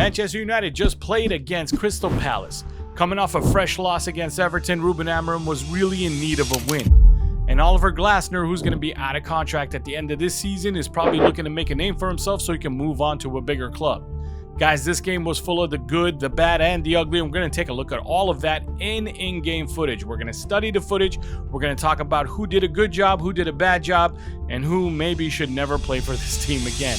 Manchester United just played against Crystal Palace. Coming off a fresh loss against Everton, Rúben Amorim was really in need of a win. And Oliver Glasner, who's going to be out of contract at the end of this season, is probably looking to make a name for himself so he can move on to a bigger club. Guys, this game was full of the good, the bad, and the ugly. And we're going to take a look at all of that in-game footage. We're going to study the footage. We're going to talk about who did a good job, who did a bad job, and who maybe should never play for this team again.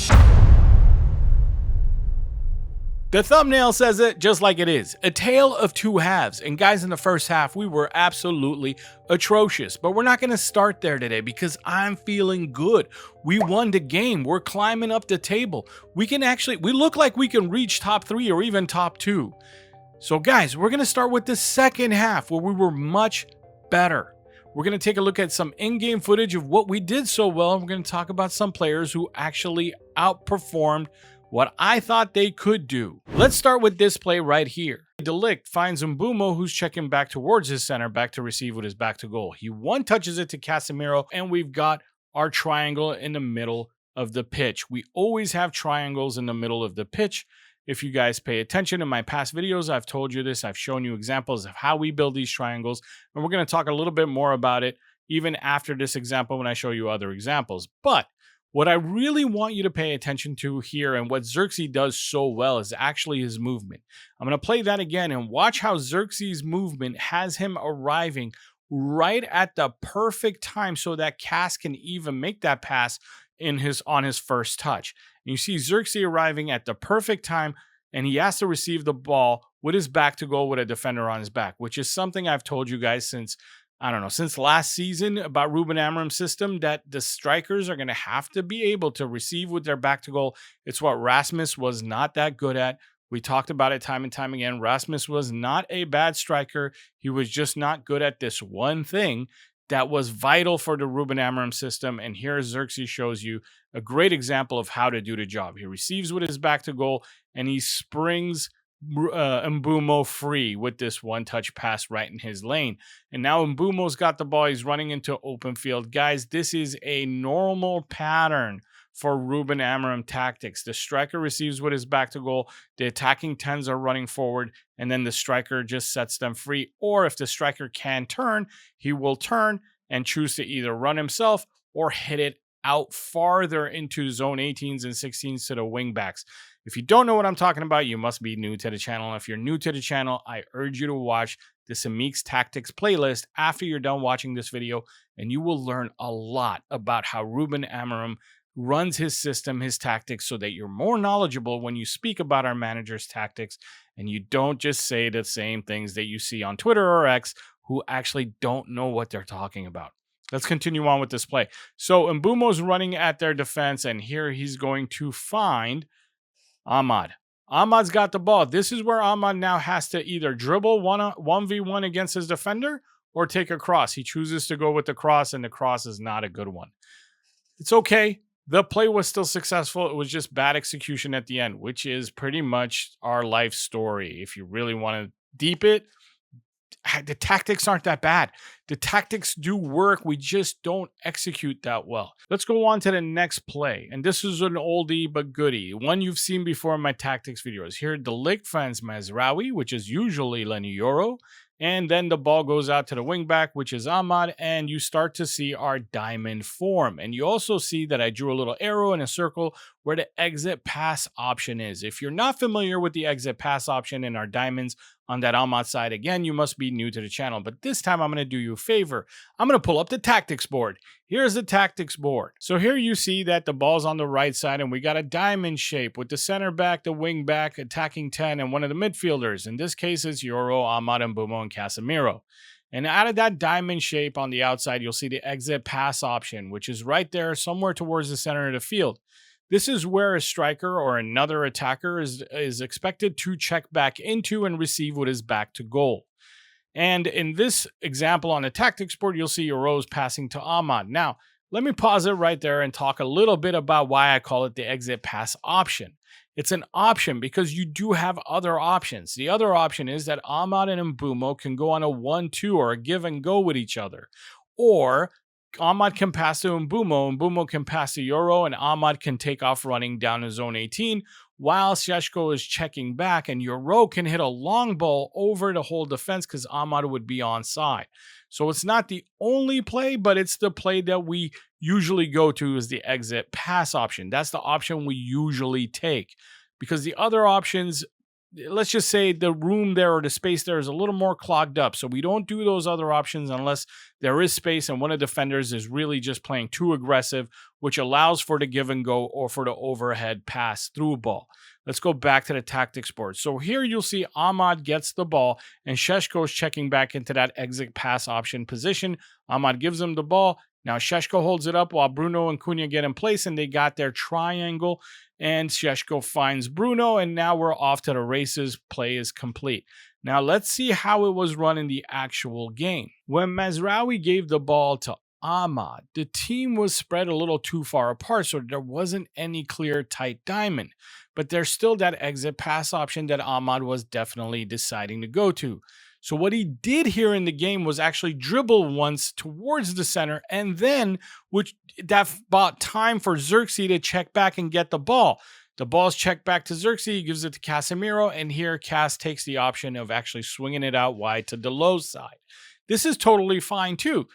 The thumbnail says it just like it is. A tale of two halves. And guys, in the first half, we were absolutely atrocious. But we're not going to start there today because I'm feeling good. We won the game. We're climbing up the table. We look like we can reach top 3 or even top 2. So guys, we're going to start with the second half where we were much better. We're going to take a look at some in-game footage of what we did so well. And we're going to talk about some players who actually outperformed what I thought they could do. Let's start with this play right here. De Ligt finds Mbeumo, who's checking back towards his center back to receive with his back to goal. He one-touches it to Casemiro, and we've got our triangle in the middle of the pitch. We always have triangles in the middle of the pitch. If you guys pay attention in my past videos, I've told you this. I've shown you examples of how we build these triangles, and we're going to talk a little bit more about it even after this example when I show you other examples. But what I really want you to pay attention to here and what Zirkzee does so well is actually his movement. I'm going to play that again and watch how Zirkzee's movement has him arriving right at the perfect time so that Cass can even make that pass on his first touch. And you see Zirkzee arriving at the perfect time, and he has to receive the ball with his back to goal with a defender on his back, which is something I've told you guys since last season about Rúben Amorim's system, that the strikers are going to have to be able to receive with their back to goal. It's what Rasmus was not that good at. We talked about it time and time again. Rasmus was not a bad striker. He was just not good at this one thing that was vital for the Rúben Amorim system. And here Zirkzee shows you a great example of how to do the job. He receives with his back to goal, and he springs Mbeumo free with this one-touch pass right in his lane. And now Mbeumo's got the ball. He's running into open field. Guys, this is a normal pattern for Rúben Amorim tactics. The striker receives with his back to goal. The attacking 10s are running forward, and then the striker just sets them free. Or if the striker can turn, he will turn and choose to either run himself or hit it out farther into zone 18s and 16s to the wing backs. If you don't know what I'm talking about, you must be new to the channel. And if you're new to the channel, I urge you to watch the Semeex Tactics playlist after you're done watching this video, and you will learn a lot about how Rúben Amorim runs his system, his tactics, so that you're more knowledgeable when you speak about our manager's tactics, and you don't just say the same things that you see on Twitter or X who actually don't know what they're talking about. Let's continue on with this play. So Mbeumo's running at their defense, and here he's going to find Ahmad. Ahmad's got the ball. This is where Ahmad now has to either dribble 1v1 against his defender or take a cross. He chooses to go with the cross, and the cross is not a good one. It's okay. The play was still successful. It was just bad execution at the end, which is pretty much our life story. If you really want to deep it, the tactics aren't that bad. The tactics do work. We just don't execute that well. Let's go on to the next play. And this is an oldie but goodie. One you've seen before in my tactics videos. Here, De Ligt finds Mazraoui, which is usually Lenny Yoro. And then the ball goes out to the wingback, which is Ahmad, and you start to see our diamond form. And you also see that I drew a little arrow in a circle where the exit pass option is. If you're not familiar with the exit pass option in our diamonds on that Ahmad side, again, you must be new to the channel. But this time I'm going to do you a favor. I'm going to pull up the tactics board. Here's the tactics board. So here you see that the ball's on the right side, and we got a diamond shape with the center back, the wing back, attacking 10, and one of the midfielders. In this case, it's Yoro, Ahmad, Mbeumo, and Casemiro. And out of that diamond shape on the outside, you'll see the exit pass option, which is right there somewhere towards the center of the field. This is where a striker or another attacker is expected to check back into and receive with his back to goal. And in this example on the tactics board, you'll see Yoro's passing to Ahmad. Now, let me pause it right there and talk a little bit about why I call it the exit pass option. It's an option because you do have other options. The other option is that Ahmad and Mbeumo can go on a 1-2 or a give and go with each other. Or Ahmad can pass to Mbeumo, Mbeumo can pass to Yoro, and Ahmad can take off running down to zone 18 while Sesko is checking back, and Euro can hit a long ball over the whole defense because Ahmad would be onside. So it's not the only play, but it's the play that we usually go to is the exit pass option. That's the option we usually take because the other options, let's just say the room there or the space there is a little more clogged up. So we don't do those other options unless there is space and one of the defenders is really just playing too aggressive, which allows for the give and go or for the overhead pass through ball. Let's go back to the tactics board. So here you'll see Ahmad gets the ball and Sesko is checking back into that exit pass option position. Ahmad gives him the ball. Now Sesko holds it up while Bruno and Cunha get in place and they got their triangle and Sesko finds Bruno and now we're off to the races. Play is complete. Now let's see how it was run in the actual game. When Mazraoui gave the ball to Ahmad, the team was spread a little too far apart, so there wasn't any clear tight diamond. But there's still that exit pass option that Ahmad was definitely deciding to go to. So what he did here in the game was actually dribble once towards the center, and then which that bought time for Zirkzee to check back and get the ball. The ball's checked back to Zirkzee, he gives it to Casemiro, and here Cas takes the option of actually swinging it out wide to Dalot's side. This is totally fine too.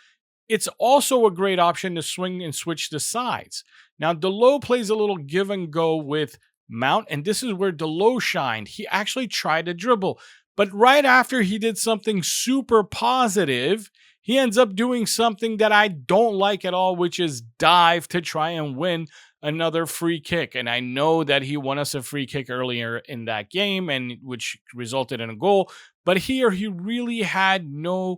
It's also a great option to swing and switch the sides. Now, Dalot plays a little give and go with Mount, and this is where Dalot shined. He actually tried to dribble, but right after he did something super positive, he ends up doing something that I don't like at all, which is dive to try and win another free kick. And I know that he won us a free kick earlier in that game, and which resulted in a goal. But here he really had no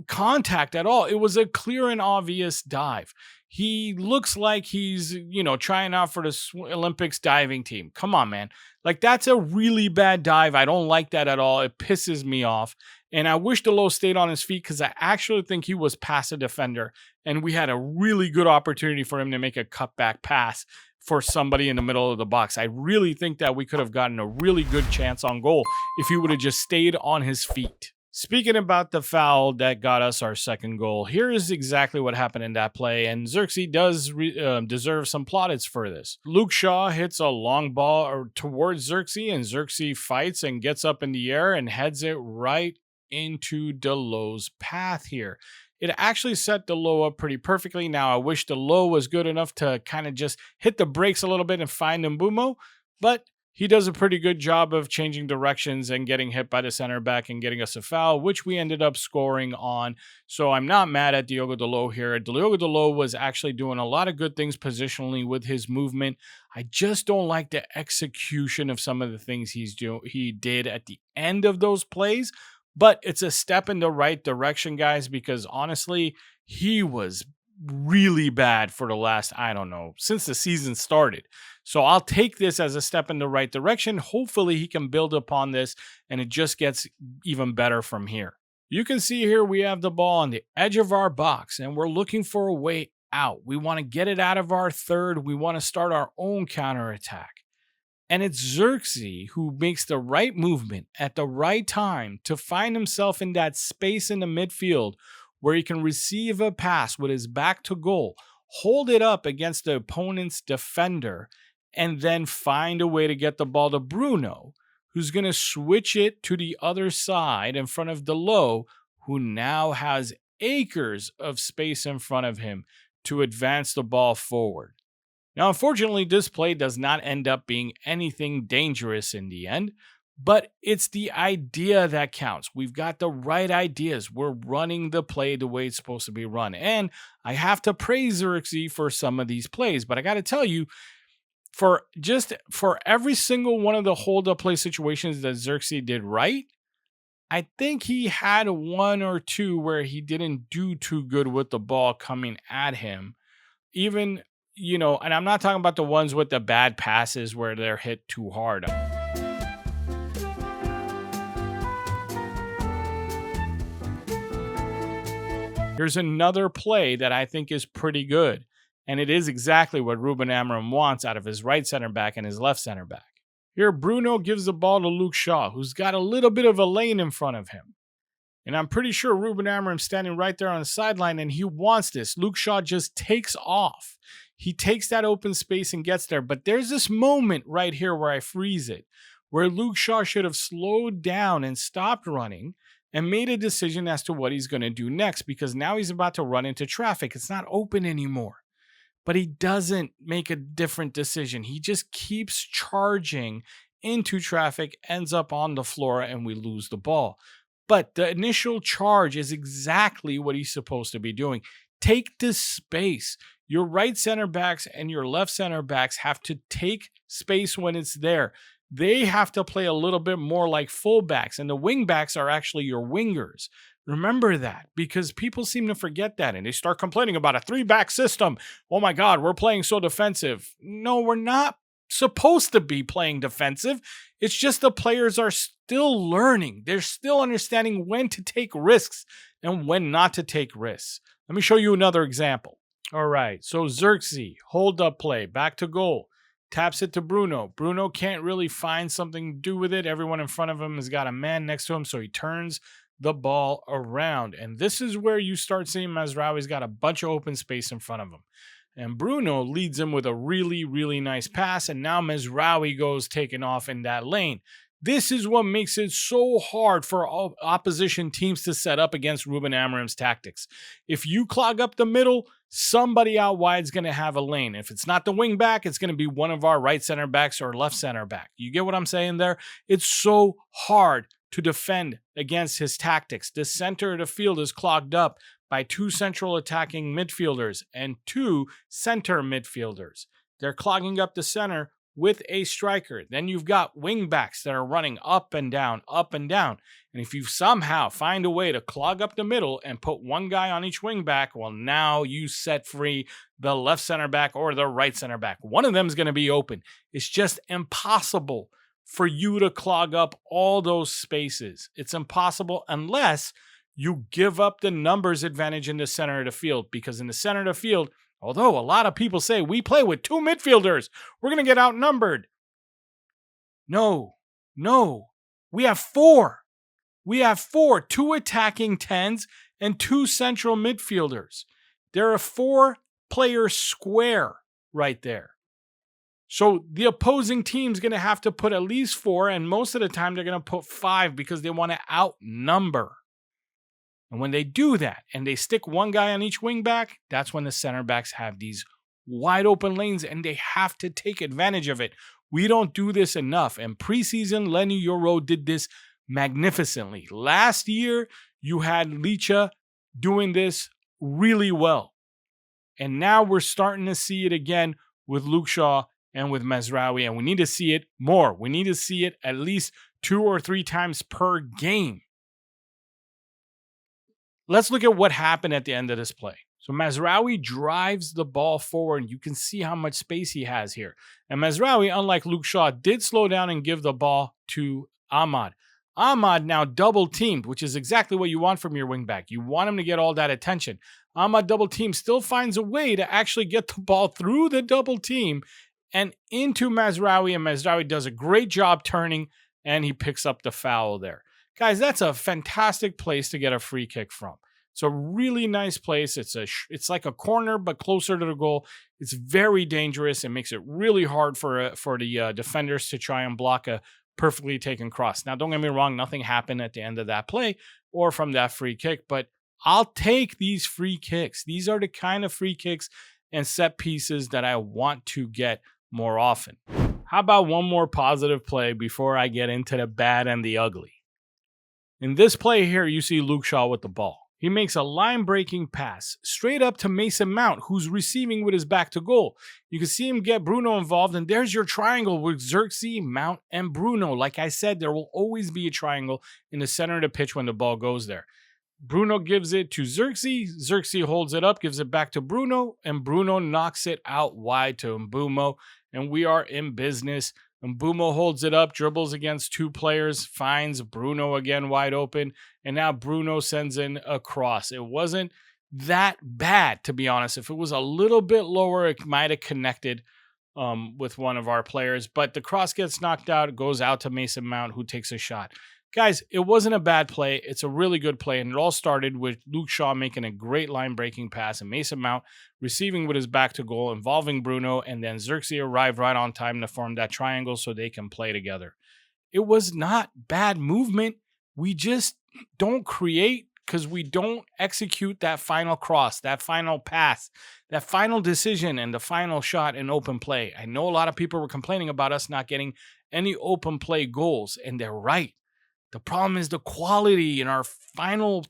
contact at all. It was a clear and obvious dive. He looks like he's, trying out for the Olympics diving team. Come on, man. Like, that's a really bad dive. I don't like that at all. It pisses me off. And I wish Dalot stayed on his feet because I actually think he was past a defender. And we had a really good opportunity for him to make a cutback pass for somebody in the middle of the box. I really think that we could have gotten a really good chance on goal if he would have just stayed on his feet. Speaking about the foul that got us our second goal, here is exactly what happened in that play, and Zirkzee does deserve some plaudits for this. Luke Shaw hits a long ball towards Zirkzee, and Zirkzee fights and gets up in the air and heads it right into Dalot's path here. It actually set Dalot up pretty perfectly. Now, I wish Dalot was good enough to kind of just hit the brakes a little bit and find Mbeumo, but he does a pretty good job of changing directions and getting hit by the center back and getting us a foul, which we ended up scoring on. So I'm not mad at Diogo Dalot here. Diogo Dalot was actually doing a lot of good things positionally with his movement. I just don't like the execution of some of the things he did at the end of those plays. But it's a step in the right direction, guys, because honestly, he was really bad for the last, since the season started. So I'll take this as a step in the right direction. Hopefully he can build upon this and it just gets even better from here. You can see here we have the ball on the edge of our box and we're looking for a way out. We want to get it out of our third. We want to start our own counterattack. And it's Zirkzee who makes the right movement at the right time to find himself in that space in the midfield where he can receive a pass with his back to goal, hold it up against the opponent's defender, and then find a way to get the ball to Bruno, who's going to switch it to the other side in front of Dalot, who now has acres of space in front of him to advance the ball forward. Now, unfortunately, this play does not end up being anything dangerous in the end, but it's the idea that counts. We've got the right ideas. We're running the play the way it's supposed to be run. And I have to praise Zirkzee for some of these plays, but I got to tell you, for every single one of the hold-up play situations that Zirkzee did right, I think he had one or two where he didn't do too good with the ball coming at him. Even, and I'm not talking about the ones with the bad passes where they're hit too hard. Here's another play that I think is pretty good, and it is exactly what Rúben Amorim wants out of his right center back and his left center back. Here, Bruno gives the ball to Luke Shaw, who's got a little bit of a lane in front of him. And I'm pretty sure Rúben Amorim's standing right there on the sideline, and he wants this. Luke Shaw just takes off. He takes that open space and gets there. But there's this moment right here where I freeze it, where Luke Shaw should have slowed down and stopped running and made a decision as to what he's going to do next, because now he's about to run into traffic. It's not open anymore. But he doesn't make a different decision. He just keeps charging into traffic, ends up on the floor, and we lose the ball. But the initial charge is exactly what he's supposed to be doing. Take the space. Your right center backs and your left center backs have to take space when it's there. They have to play a little bit more like fullbacks, and the wing backs are actually your wingers. Remember that, because people seem to forget that and they start complaining about a 3-back system. Oh my God, we're playing so defensive. No, we're not supposed to be playing defensive. It's just the players are still learning. They're still understanding when to take risks and when not to take risks. Let me show you another example. All right, so Zirkzee, hold up play, back to goal. Taps it to Bruno. Bruno can't really find something to do with it. Everyone in front of him has got a man next to him, so he turns the ball around. And this is where you start seeing Mazraoui's got a bunch of open space in front of him. And Bruno leads him with a really, really nice pass, and now Mazraoui goes taking off in that lane. This is what makes it so hard for opposition teams to set up against Rúben Amorim's tactics. If you clog up the middle, somebody out wide is going to have a lane. If it's not the wing back, it's going to be one of our right center backs or left center back. You get what I'm saying there? It's so hard to defend against his tactics. The center of the field is clogged up by 2 central attacking midfielders and 2 center midfielders. They're clogging up the center with a striker. Then you've got wing backs that are running up and down, up and down. And if you somehow find a way to clog up the middle and put one guy on each wing back, well, now you set free the left center back or the right center back. One of them is going to be open. It's just impossible for you to clog up all those spaces. It's impossible unless you give up the numbers advantage in the center of the field, because in the center of the field, although a lot of people say we play with 2 midfielders, we're going to get outnumbered. No. We have 4. We have 4, 2 attacking 10s and 2 central midfielders. They're a 4-player square right there. So the opposing team's going to have to put at least 4, and most of the time they're going to put 5 because they want to outnumber. And when they do that and they stick one guy on each wing back, that's when the center backs have these wide open lanes and they have to take advantage of it. We don't do this enough. And preseason, Lenny Yoro did this magnificently. Last year, you had Licha doing this really well. And now we're starting to see it again with Luke Shaw and with Mazraoui. And we need to see it more. We need to see it at least 2 or 3 times per game. Let's look at what happened at the end of this play. So Mazraoui drives the ball forward, and you can see how much space he has here. And Mazraoui, unlike Luke Shaw, did slow down and give the ball to Ahmad. Ahmad now double teamed, which is exactly what you want from your wingback. You want him to get all that attention. Ahmad double team still finds a way to actually get the ball through the double team and into Mazraoui, and Mazraoui does a great job turning, and he picks up the foul there. Guys, that's a fantastic place to get a free kick from. It's a really nice place. It's like a corner, but closer to the goal. It's very dangerous. It makes it really hard for the defenders to try and block a perfectly taken cross. Now, don't get me wrong. Nothing happened at the end of that play or from that free kick, but I'll take these free kicks. These are the kind of free kicks and set pieces that I want to get more often. How about one more positive play before I get into the bad and the ugly? In this play here, you see Luke Shaw with the ball. He makes a line-breaking pass straight up to Mason Mount, who's receiving with his back to goal. You can see him get Bruno involved, and there's your triangle with Zirkzee, Mount, and Bruno. Like I said, there will always be a triangle in the center of the pitch when the ball goes there. Bruno gives it to Zirkzee. Zirkzee holds it up, gives it back to Bruno, and Bruno knocks it out wide to Mbeumo, and we are in business. Mbeumo holds it up, dribbles against 2 players, finds Bruno again wide open, and now Bruno sends in a cross. It wasn't that bad, to be honest. If it was a little bit lower, it might have connected with one of our players, but the cross gets knocked out, it goes out to Mason Mount, who takes a shot. Guys, it wasn't a bad play. It's a really good play, and it all started with Luke Shaw making a great line-breaking pass and Mason Mount receiving with his back to goal, involving Bruno, and then Zirkzee arrived right on time to form that triangle so they can play together. It was not bad movement. We just don't create because we don't execute that final cross, that final pass, that final decision, and the final shot in open play. I know a lot of people were complaining about us not getting any open play goals, and they're right. The problem is the quality in our final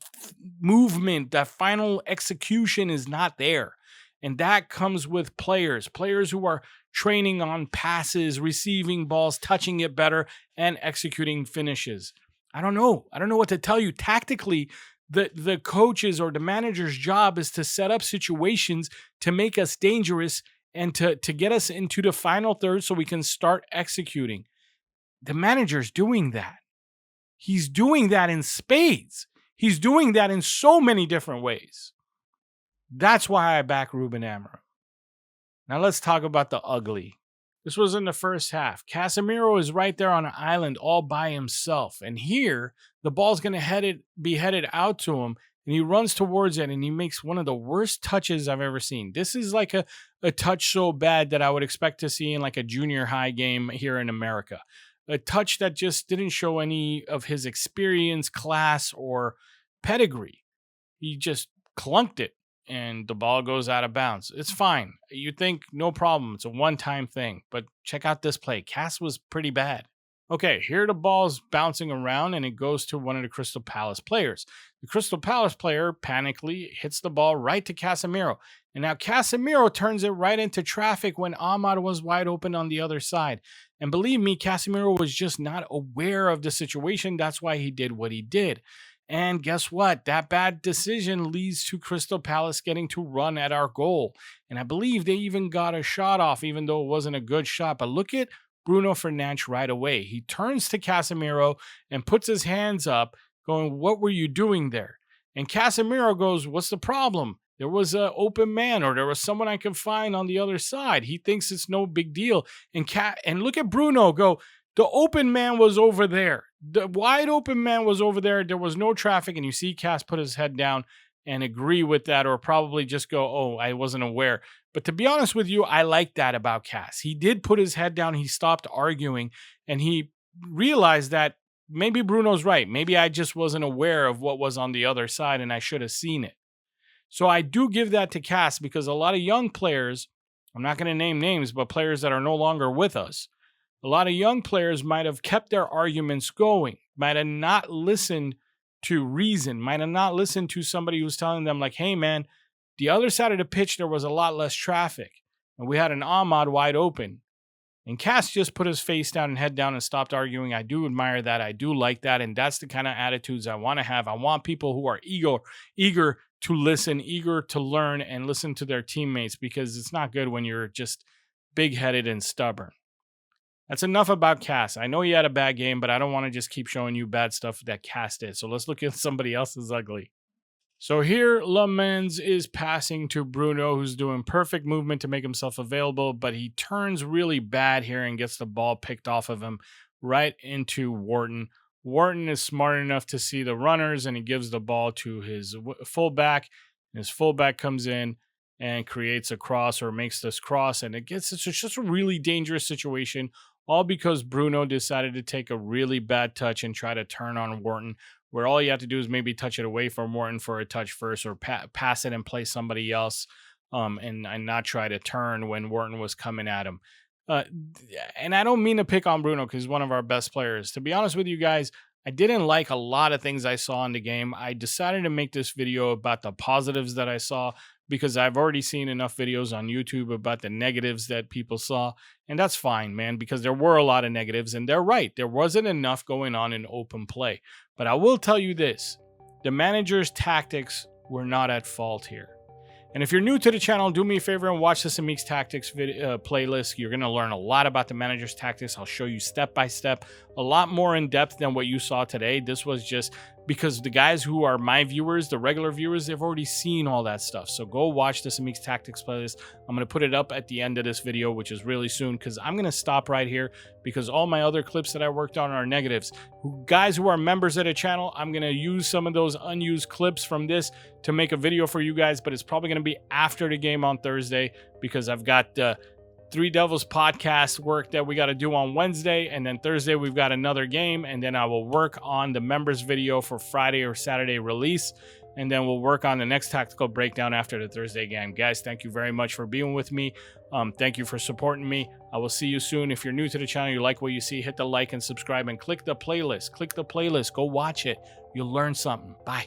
movement, that final execution is not there. And that comes with players who are training on passes, receiving balls, touching it better, and executing finishes. I don't know what to tell you. Tactically, the coaches or the manager's job is to set up situations to make us dangerous and to get us into the final third so we can start executing. The manager's doing that. He's doing that in spades. He's doing that in so many different ways. That's why I back Rúben Amorim. Now let's talk about the ugly. This was in the first half. Casemiro is right there on an island all by himself. And here, the ball's going to be headed out to him. And he runs towards it and he makes one of the worst touches I've ever seen. This is like a touch so bad that I would expect to see in like a junior high game here in America. A touch that just didn't show any of his experience, class, or pedigree. He just clunked it and the ball goes out of bounds. It's fine. You think, no problem. It's a one-time thing. But check out this play. Cass was pretty bad. Okay, here the ball's bouncing around and it goes to one of the Crystal Palace players. The Crystal Palace player panically hits the ball right to Casemiro. And now Casemiro turns it right into traffic when Ahmad was wide open on the other side. And believe me, Casemiro was just not aware of the situation. That's why he did what he did. And guess what? That bad decision leads to Crystal Palace getting to run at our goal. And I believe they even got a shot off, even though it wasn't a good shot. But look at Bruno Fernandes right away. He turns to Casemiro and puts his hands up, going, "What were you doing there?" And Casemiro goes, "What's the problem? There was an open man, or there was someone I could find on the other side." He thinks it's no big deal. And look at Bruno go, "The open man was over there. The wide open man was over there. There was no traffic." And you see Cass put his head down and agree with that, or probably just go, "Oh, I wasn't aware." But to be honest with you, I like that about Cass. He did put his head down. He stopped arguing and he realized that maybe Bruno's right. Maybe I just wasn't aware of what was on the other side and I should have seen it. So I do give that to Cass because a lot of young players, I'm not going to name names, but players that are no longer with us, a lot of young players might have kept their arguments going, might have not listened to reason, might have not listened to somebody who's telling them like, "Hey man, the other side of the pitch, there was a lot less traffic and we had an Ahmad wide open." And Cass just put his face down and head down and stopped arguing. I do admire that. I do like that. And that's the kind of attitudes I want to have. I want people who are eager to listen, eager to learn and listen to their teammates, because it's not good when you're just big-headed and stubborn. That's enough about Cass. I know he had a bad game, but I don't want to just keep showing you bad stuff that Cass did. So let's look at somebody else's ugly. So here, Lamens is passing to Bruno, who's doing perfect movement to make himself available, but he turns really bad here and gets the ball picked off of him right into Wharton. Wharton is smart enough to see the runners, and he gives the ball to his fullback. His fullback comes in and creates a cross, or makes this cross, and it's just a really dangerous situation, all because Bruno decided to take a really bad touch and try to turn on Wharton, where all you have to do is maybe touch it away from Wharton for a touch first, or pass it and play somebody else, and not try to turn when Wharton was coming at him. And I don't mean to pick on Bruno because he's one of our best players. To be honest with you guys, I didn't like a lot of things I saw in the game. I decided to make this video about the positives that I saw, because I've already seen enough videos on YouTube about the negatives that people saw. And that's fine, man, because there were a lot of negatives, and they're right. There wasn't enough going on in open play. But I will tell you this, the manager's tactics were not at fault here. And if you're new to the channel, do me a favor and watch the Semeex Tactics playlist. You're going to learn a lot about the manager's tactics. I'll show you step by step, a lot more in depth than what you saw today. This was just because the guys who are my viewers, the regular viewers, they've already seen all that stuff. So go watch the Semeex Tactics playlist. I'm going to put it up at the end of this video, which is really soon, because I'm going to stop right here because all my other clips that I worked on are negatives. Guys who are members of the channel, I'm going to use some of those unused clips from this to make a video for you guys, but it's probably going to be after the game on Thursday because I've got Three Devils podcast work that we got to do on Wednesday, and then Thursday we've got another game, and then I will work on the members video for Friday or Saturday release, and then we'll work on the next tactical breakdown after the Thursday game. Guys, thank you very much for being with me. Thank you for supporting me. I will see you soon. If you're new to the channel, you like what you see, hit the like and subscribe and click the playlist. Go watch it. You'll learn something. Bye.